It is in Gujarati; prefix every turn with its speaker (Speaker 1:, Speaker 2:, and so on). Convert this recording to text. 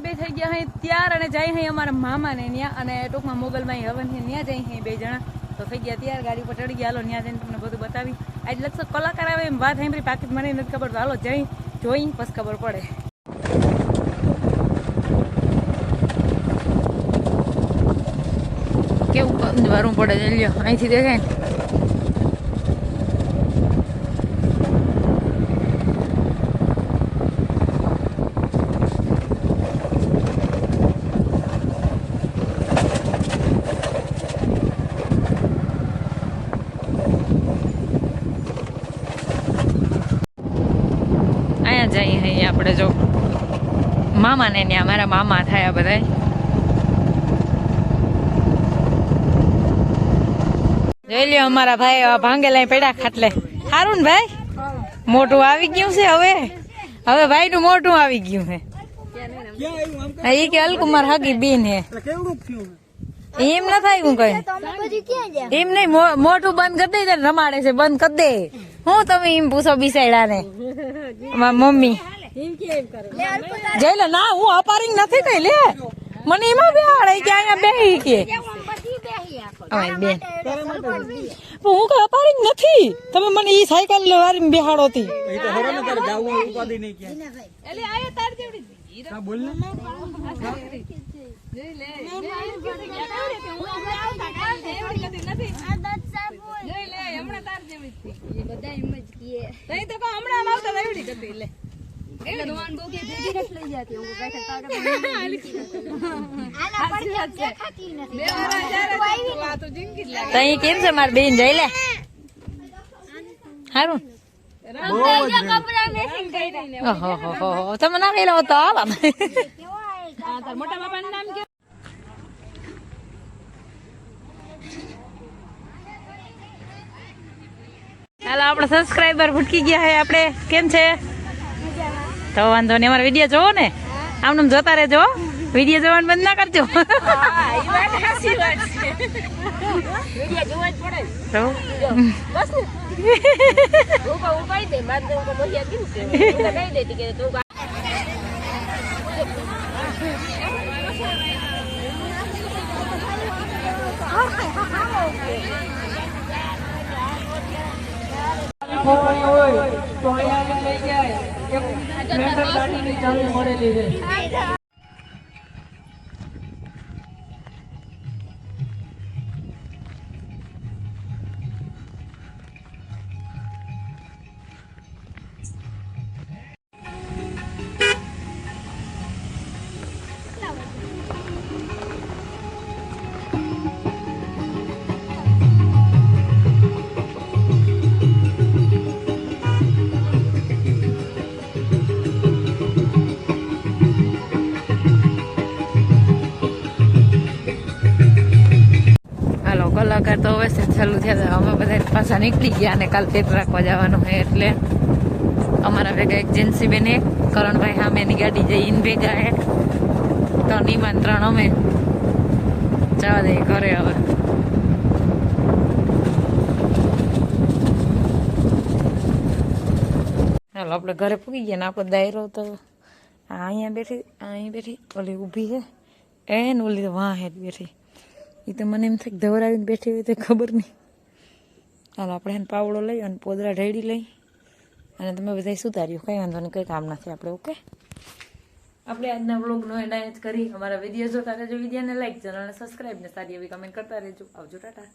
Speaker 1: બે થઈ ગયા અહીં ત્યાર અને જાય અહીં અમારા મામાને ત્યાં અને ટૂંકમાં મોગલમાં હવન ત્યાં જાય અહીં બે જણા તો થઈ ગયા ત્યાર ગાડી પર ચડી ગયા હાલો ત્યાં જઈને તમને બધું બતાવી આજ લગભગ કલાકાર આવે એમ વાત સાંભળી બાકી મને નથી ખબર તો હાલો જઈ જોઈ પછી ખબર પડે કેવું વારું પડે છે લ્યો અહીંથી દેખાય ને જઈએ આપણે જો મામાને ત્યાં મારા મામા થાય બધા જોઈ લ્યો અમારા ભાઈ ભાંગેલા પેડા ખાટલે સારું ને ભાઈ મોટું આવી ગયું છે હવે ભાઈ નું મોટું આવી ગયું છે એ કે અલકુમાર હગી બીન હે એમ ના થાય હું કઈ એમ નહીં મોટું બંધ કરી દે રમાડે છે બંધ કરી દે હું તમે એમ પૂછો બિસાડ્યા ને મમ્મી જઈ લે ના હું અપારિંગ નથી કઈ લે મને એમાં બેહાડે કે અહીંયા બેહી કે બેન હું કઈ અપારિંગ નથી તમે મને ઈ સાયકલ વાળી બેહાડો હતી કેમ છે મારી બેન જઈ લે સારું તમે ના ગયેલા તો મોટા બાપા નામ કે હાલો આપડે સબસ્ક્રાઈબર ભૂટકી ગયા હે આપડે કેમ છે તો વાંધો નહીં અમારા વિડીયો જોવો ને આમ જોતા રહેજો વિડીયો જોવાનું બંધ ના કરજો કલાકાર તો હવે ચાલુ થયા અમે બધા પાછા નીકળી ગયા અને કાલ પેટ રાખવા જવાનું હોય એટલે અમારા ભેગા એક જેન્સી બેન એક કરણભાઈ સામેની ગાડી જઈને ભેગા એક તો નિમંત્રણ અમે જવા દઈએ ઘરે હવે હાલો આપણે ઘરે પૂગી ગયા ને આપણો દાયરો તો અહીંયા બેઠી ઓલી ઊભી છે એને ઓલી વાહ હે બેઠી એ તો મને એમ થાય ધવરાવીને બેઠી હોય તો ખબર નહીં હાલો આપણે એને પાવડો લઈ અને પોદરા ઢેડી લઈ અને તમે બધા સુધાર્યું કંઈ વાંધો નહીં કંઈ કામ નથી આપણે ઓકે આપણે આજના વ્લોગનો એન્ડ કરી અમારા વિડીયો જોતા રહેજો વિડીયોને લાઈક ચેનલને સબસ્ક્રાઈબ ને સારી એવી કમેન્ટ કરતા રહેજો આવજો ટાટા